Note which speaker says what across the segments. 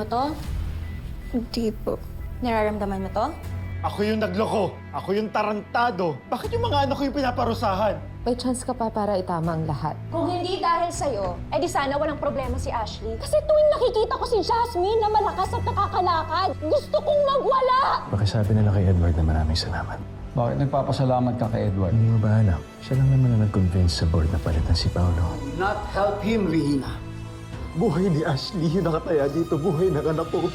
Speaker 1: to?
Speaker 2: Hindi po.
Speaker 1: Nararamdaman mo to?
Speaker 3: Ako yung nagloko. Ako yung tarantado. Bakit yung mga anak ko yung pinaparusahan?
Speaker 4: May chance ka pa para itama ang lahat.
Speaker 1: Kung hindi dahil sa'yo, di sana walang problema si Ashley. Kasi tuwing nakikita ko si Jasmine na malakas at nakakalakad, gusto kong magwala!
Speaker 5: Pakisabi nila kay Edward na maraming salamat.
Speaker 6: Bakit nagpapasalamat ka kay Edward?
Speaker 5: Hindi mo ba alam? Siya lang naman ang nag-convince sa board na palitan si Paolo.
Speaker 7: Not help him, Rihina.
Speaker 3: Buhay ni Ashley yung nakataya dito. Buhay ng anak ko.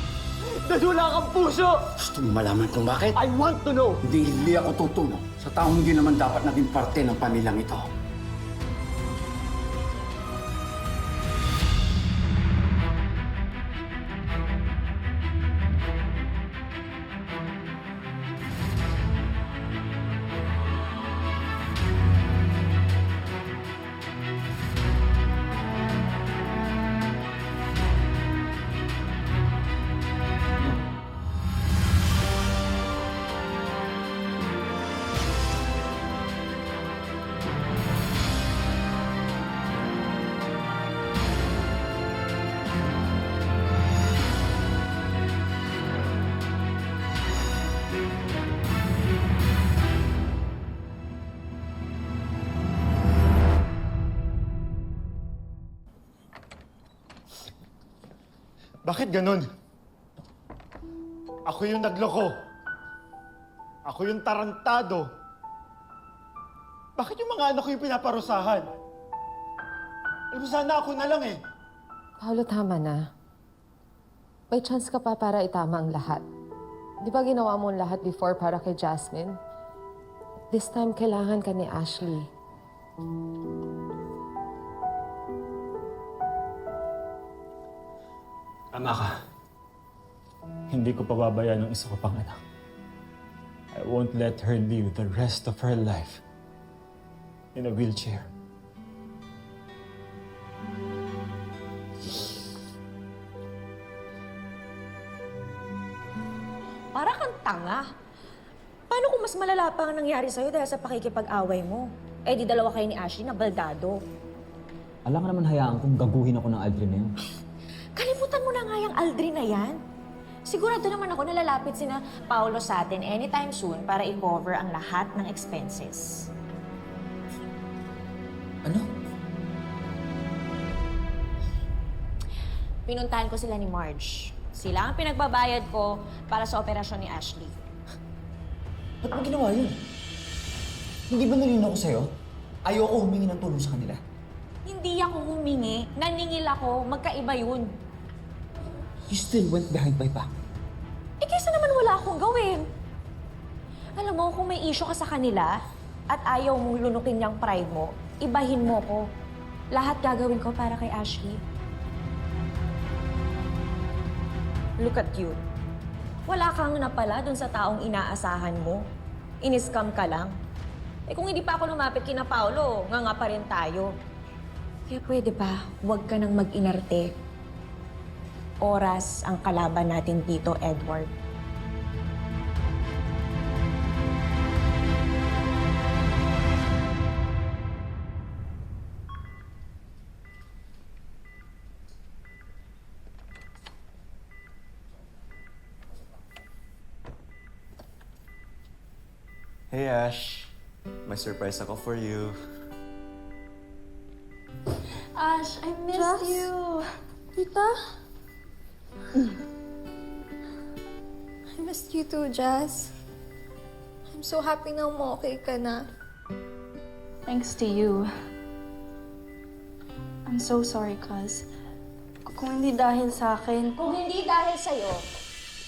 Speaker 3: Dahil wala kang puso!
Speaker 7: Gusto mo malaman kung bakit?
Speaker 3: I want to know!
Speaker 7: Hindi ako tutulong sa taong hindi naman dapat naging parte ng pamilyang ito.
Speaker 3: Bakit ganun? Ako yung nagloko. Ako yung tarantado. Bakit yung mga anak ko yung pinaparusahan? Alam mo, sana ako na lang eh.
Speaker 4: Paolo, tama na. May chance ka pa para itama ang lahat. Di ba ginawa mo ang lahat before para kay Jasmine? This time, kailangan ka ni Ashley.
Speaker 8: Ama ka. Hindi ko pababayaan ng isa ko pang anak. I won't let her live the rest of her life in a wheelchair.
Speaker 1: Para kang tanga. Paano kung mas malala pa ang nangyari sa'yo dahil sa pakikipag-away mo? Di dalawa kayo ni Ashley na baldado.
Speaker 9: Alam ka naman hayaan kung gaguhin ako ng Aldrin na yun.
Speaker 1: Kalimutan mo na nga yung Aldrin na yan. Sigurado naman ako na lalapit sina Paolo sa atin anytime soon para i-cover ang lahat ng expenses.
Speaker 9: Ano?
Speaker 1: Pinuntahan ko sila ni Marge. Sila ang pinagbabayad ko para sa operasyon ni Ashley.
Speaker 9: Ba't mo ginawa yun? Hindi ba nalino ko sa'yo? Ayoko humingi ng tulong sa kanila.
Speaker 1: Hindi ako humingi. Naningil ako. Magkaiba yun.
Speaker 9: You still went behind my back.
Speaker 1: Kaysa naman wala akong gawin. Alam mo, kung may issue ka sa kanila at ayaw mong lunukin niyang pride mo, ibahin mo ko. Lahat gagawin ko para kay Ashley. Look at you. Wala kang napala dun sa taong inaasahan mo. Iniscam ka lang. Kung hindi pa ako lumapit kina Paolo, nga pa rin tayo. Kaya pwede ba, huwag ka nang mag-inarte. Oras ang kalaban natin dito, Edward.
Speaker 10: Hey Ash, may surprise ako for you.
Speaker 2: Ash, I missed you. Tita? I missed you too, Jazz. I'm so happy na okay ka na.
Speaker 11: Thanks to you. I'm so sorry, cuz. Kung hindi dahil sa akin...
Speaker 1: Kung hindi dahil sa'yo,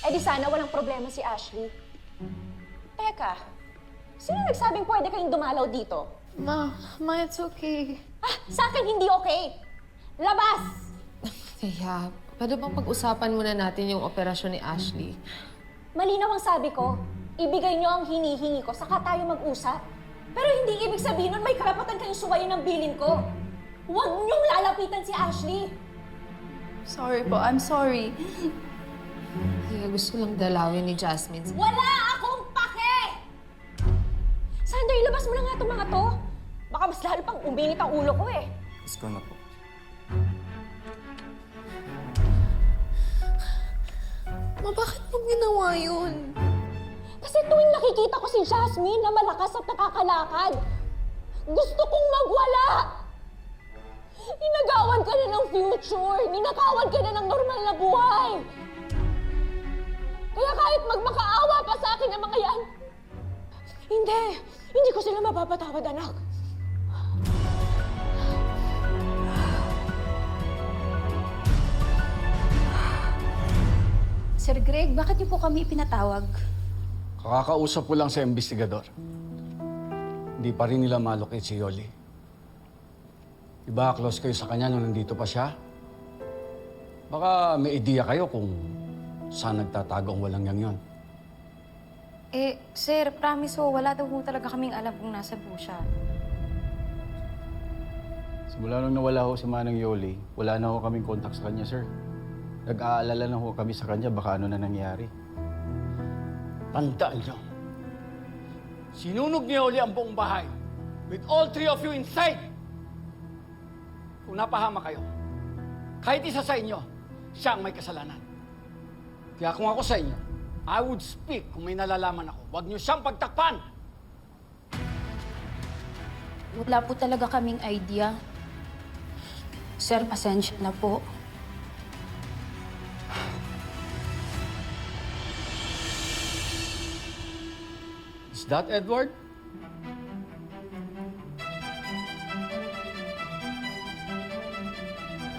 Speaker 1: di sana walang problema si Ashley. Teka, sino nagsabing pwede kayong dumalaw dito?
Speaker 2: Ma, it's okay.
Speaker 1: Sa akin hindi okay. Labas!
Speaker 4: Kaya, pwede bang pag-usapan muna natin yung operasyon ni Ashley?
Speaker 1: Malinaw ang sabi ko. Ibigay niyo ang hinihingi ko, saka tayo mag-usap. Pero hindi ibig sabihin nun may karapatan kayong suwayin ng bilin ko. Huwag niyong lalapitan si Ashley.
Speaker 11: Sorry po, I'm sorry.
Speaker 4: Kaya gusto lang dalawin ni Jasmine.
Speaker 1: Wala akong pake! Sander, ilabas mo na nga itong mga to. Baka mas lalo pang uminit ang ulo ko eh.
Speaker 10: Let's go na po.
Speaker 2: Ma, bakit mo ginawa yun?
Speaker 1: Kasi tuwing nakikita ko si Jasmine na malakas at nakakalakad, gusto kong magwala! Inagawan ka na ng future! Ninakawan ka na ng normal na buhay! Kaya kahit magmakaawa pa sa akin ang mga yan, hindi ko sila mapapatawad, anak.
Speaker 11: Sir Greg, bakit niyo po kami pinatawag?
Speaker 7: Kakakausap ko lang sa investigador. Hindi pa rin nila malocate si Yoli. Diba, close kayo sa kanya nung nandito pa siya? Baka may ideya kayo kung saan nagtatago ang walang yang yon.
Speaker 11: Sir, promise ho, wala daw ho talaga kaming alam kung nasa po siya.
Speaker 6: Simula nung nawala ho si Manang Yoli, wala na ho kaming contact sa kanya, sir. Nag-aalala na ho kami sa kanya, baka ano na nangyari.
Speaker 7: Tandaan niyo. Sinunog ni Yoli ang buong bahay with all three of you inside. Kung napahama kayo, kahit isa sa inyo, siya ang may kasalanan. Kaya kung ako sa inyo, I would speak kung may nalalaman ako. Huwag niyo siyang pagtakpan!
Speaker 11: Wala po talaga kaming idea. Sir, pasensya na po.
Speaker 7: Is that Edward?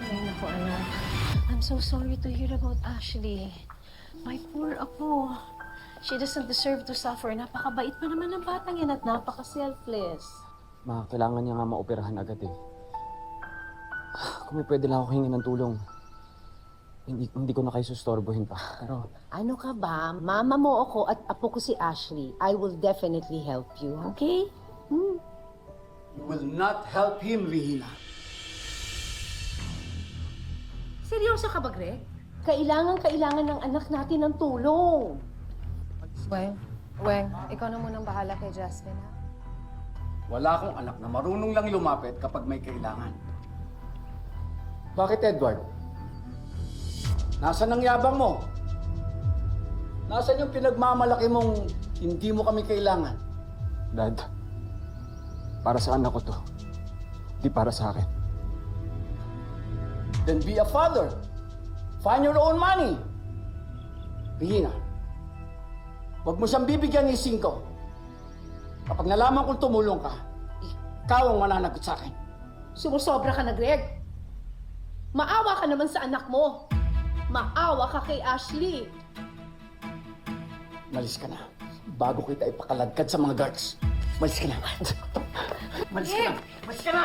Speaker 4: Ay, naku, anak. I'm so sorry to hear about Ashley. My poor apo. She doesn't deserve to suffer. Napakabait pa naman ng batang yan at napaka-selfless.
Speaker 9: Ma, kailangan niya nga maoperahan agad eh. Kung may pwede lang ako hingin ng tulong, hindi ko na kayo sustorbohin pa. Pero,
Speaker 4: Ano ka ba? Mama mo ako at apo ko si Ashley. I will definitely help you, okay?
Speaker 7: You will not help him, Rihina.
Speaker 4: Seryoso ka ba, Greg? Kailangan ng anak natin ng tulong. Weng, ikaw na munang bahala kay Jasmine, ha?
Speaker 7: Wala akong anak na marunong lang lumapit kapag may kailangan. Bakit, Edward? Nasaan ang yabang mo? Nasaan yung pinagmamalaki mong hindi mo kami kailangan?
Speaker 9: Dad, para sa anak ko to. Di para sa akin.
Speaker 7: Then be a father. Find your own money. Rihina, huwag mo siyang bibigyan ni 5. Kapag nalaman kong tumulong ka, ikaw ang mananagot sa akin.
Speaker 4: Sumusobra ka na, Greg. Maawa ka naman sa anak mo. Maawa ka kay Ashley.
Speaker 7: Malis ka na. Bago kita ipakaladkad sa mga guards. Malis ka na. Malis ka na. Malis ka na.